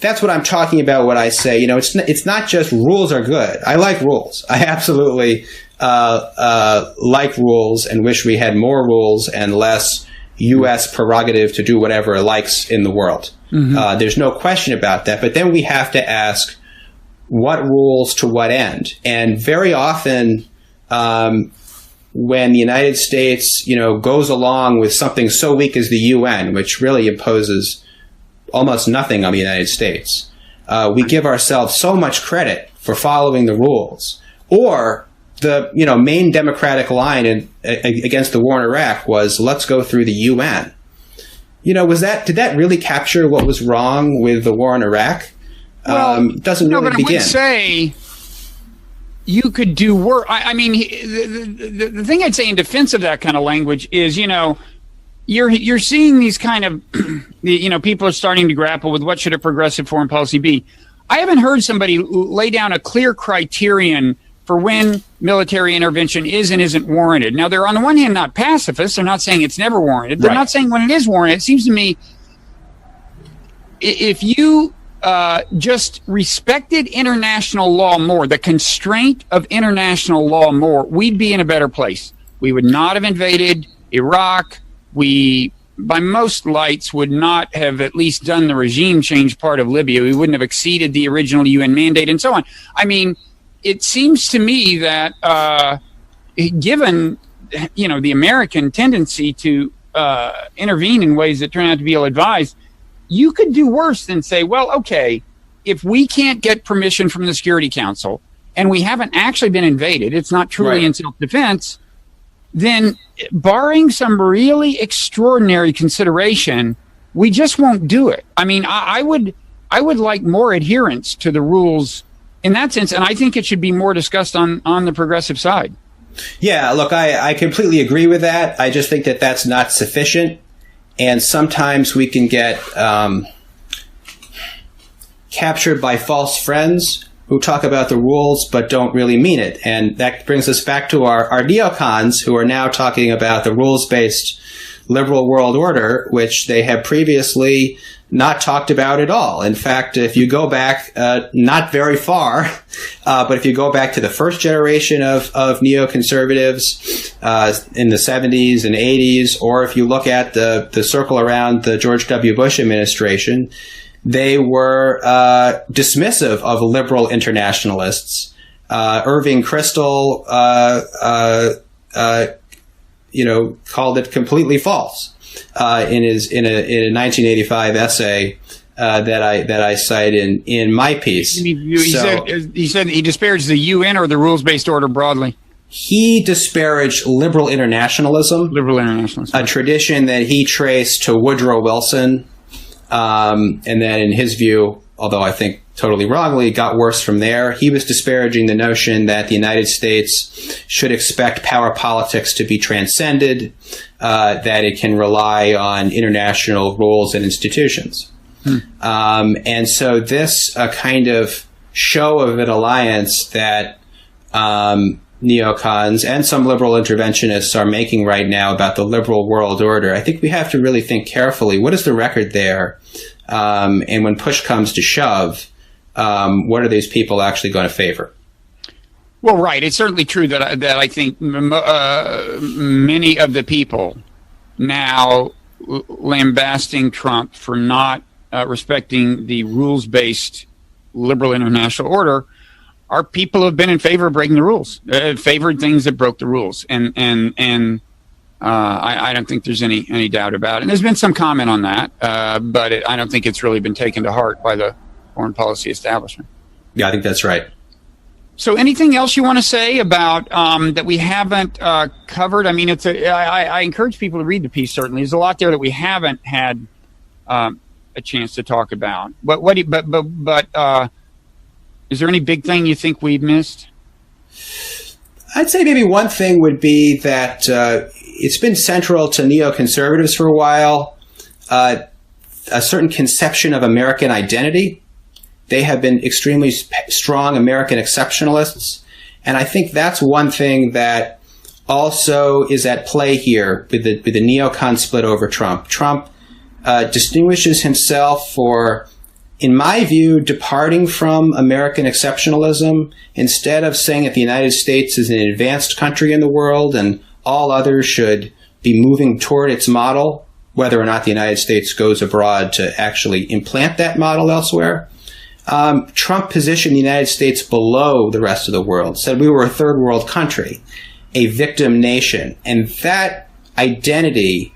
That's what I'm talking about when I say, it's not just rules are good. I like rules. I absolutely like rules and wish we had more rules and less U.S. prerogative to do whatever it likes in the world. Mm-hmm. There's no question about that. But then we have to ask, what rules to what end? And very often, when the United States, goes along with something so weak as the UN, which really imposes almost nothing on the United States, we give ourselves so much credit for following the rules. Or the main democratic line against the war in Iraq was, let's go through the UN. Did that really capture what was wrong with the war in Iraq? It doesn't really begin. I would say you could do work. I mean, the thing I'd say in defense of that kind of language is, you're seeing these kind of, people are starting to grapple with what should a progressive foreign policy be. I haven't heard somebody lay down a clear criterion for when military intervention is and isn't warranted. Now, they're on the one hand not pacifists. They're not saying it's never warranted. They're not saying when it is warranted. It seems to me if you just respected international law more, the constraint of international law more, we'd be in a better place. We would not have invaded Iraq. We, by most lights, would not have at least done the regime change part of Libya. We wouldn't have exceeded the original UN mandate and so on. I mean, it seems to me that given, the American tendency to intervene in ways that turn out to be ill-advised, you could do worse than say, well, okay, if we can't get permission from the Security Council and we haven't actually been invaded, it's not truly in self-defense, then barring some really extraordinary consideration, we just won't do it. I mean, I would like more adherence to the rules in that sense, and I think it should be more discussed on the progressive side. Yeah, look, I completely agree with that. I just think that that's not sufficient. And sometimes we can get captured by false friends who talk about the rules but don't really mean it. And that brings us back to our neocons, who are now talking about the rules-based liberal world order, which they have previously not talked about at all. In fact, if you go back, not very far, but if you go back to the first generation of neoconservatives in the 70s and 80s, or if you look at the circle around the George W. Bush administration, they were dismissive of liberal internationalists. Irving Kristol, called it completely false in a 1985 essay that I cite in my piece. He said he disparaged the UN or the rules-based order broadly. He disparaged liberal internationalism, a tradition that he traced to Woodrow Wilson, and then in his view, although I think totally wrongly, got worse from there. He was disparaging the notion that the United States should expect power politics to be transcended, that it can rely on international rules and institutions. And so this kind of show of an alliance that neocons and some liberal interventionists are making right now about the liberal world order, I think we have to really think carefully. What is the record there? And when push comes to shove, what are these people actually going to favor? Well, right. It's certainly true that I think many of the people now lambasting Trump for not respecting the rules-based liberal international order are people who have been in favor of breaking the rules, favored things that broke the rules, and I don't think there's any doubt about it. And there's been some comment on that, but I don't think it's really been taken to heart by the foreign policy establishment. Yeah, I think that's right. So, anything else you want to say about that we haven't covered? I mean, I encourage people to read the piece. Certainly, there's a lot there that we haven't had a chance to talk about. But is there any big thing you think we've missed? I'd say maybe one thing would be that it's been central to neoconservatives for a while, a certain conception of American identity. They have been extremely strong American exceptionalists. And I think that's one thing that also is at play here with the neocon split over Trump. Trump distinguishes himself for, in my view, departing from American exceptionalism. Instead of saying that the United States is an advanced country in the world and all others should be moving toward its model, whether or not the United States goes abroad to actually implant that model elsewhere, Trump positioned the United States below the rest of the world, said we were a third world country, a victim nation. And that identity,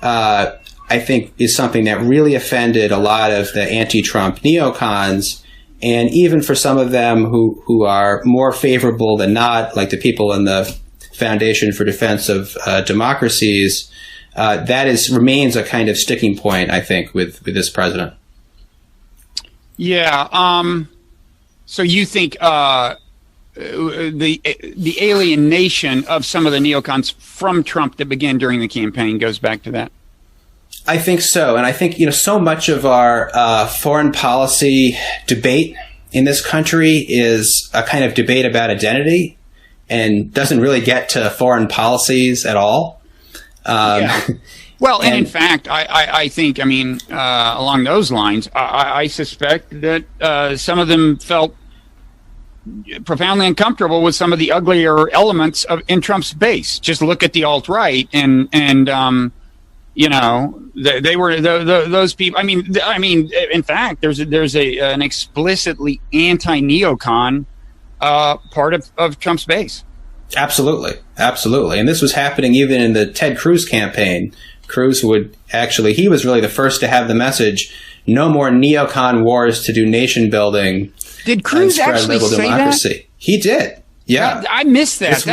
I think, is something that really offended a lot of the anti-Trump neocons. And even for some of them who are more favorable than not, like the people in the Foundation for Defense of Democracies, that remains a kind of sticking point, I think, with this president. Yeah. So you think the alienation of some of the neocons from Trump that began during the campaign goes back to that? I think so. And I think, so much of our foreign policy debate in this country is a kind of debate about identity and doesn't really get to foreign policies at all. Yeah. Well, and in fact, I think, along those lines, I suspect that some of them felt profoundly uncomfortable with some of the uglier elements in Trump's base. Just look at the alt-right and they were those people. I mean, in fact, there's an explicitly anti-neocon part of Trump's base. Absolutely. And this was happening even in the Ted Cruz campaign. Cruz he was really the first to have the message, no more neocon wars to do nation building. Did Cruz actually say democracy. That? He did. Yeah. I missed that.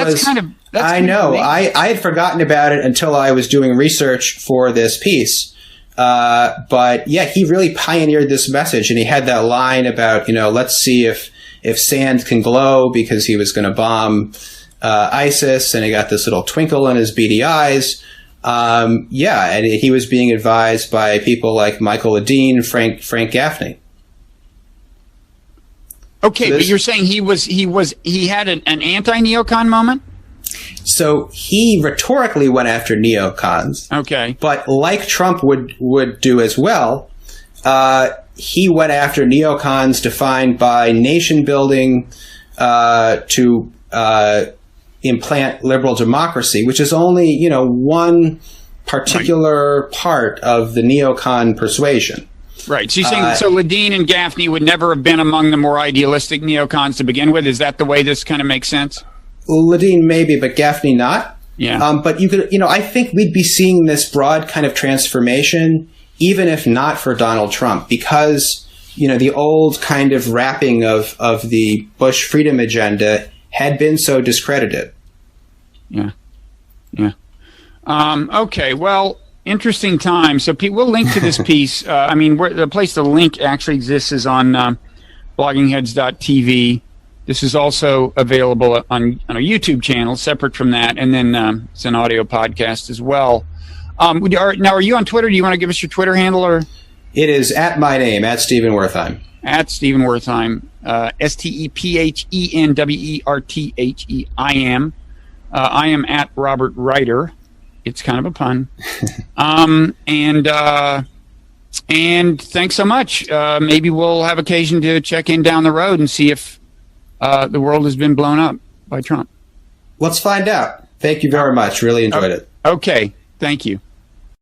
I know. I had forgotten about it until I was doing research for this piece. But yeah, he really pioneered this message, and he had that line about, let's see if sand can glow, because he was going to bomb ISIS, and he got this little twinkle in his beady eyes. And he was being advised by people like Michael Ledeen, Frank Gaffney. Okay, but you're saying he had an anti-neocon moment? So he rhetorically went after neocons. Okay. But like Trump would do as well, he went after neocons defined by nation building to implant liberal democracy, which is only, one particular part of the neocon persuasion. Right. So you're saying so Ledeen and Gaffney would never have been among the more idealistic neocons to begin with? Is that the way this kind of makes sense? Ledeen maybe, but Gaffney not. Yeah. But you could, I think we'd be seeing this broad kind of transformation, even if not for Donald Trump, because, the old kind of wrapping of the Bush freedom agenda had been so discredited. Yeah. Okay. Well, interesting time. So we'll link to this piece. The place to link actually exists is on bloggingheads.tv. This is also available on a YouTube channel separate from that, and then it's an audio podcast as well. Now, are you on Twitter? Do you want to give us your Twitter handle? Or It is at my name, at Stephen Wertheim. At Stephen Wertheim, StephenWertheim. I am at Robert Writer. It's kind of a pun. And thanks so much. Maybe we'll have occasion to check in down the road and see if the world has been blown up by Trump. Let's find out. Thank you very much. Really enjoyed it. Okay. Thank you.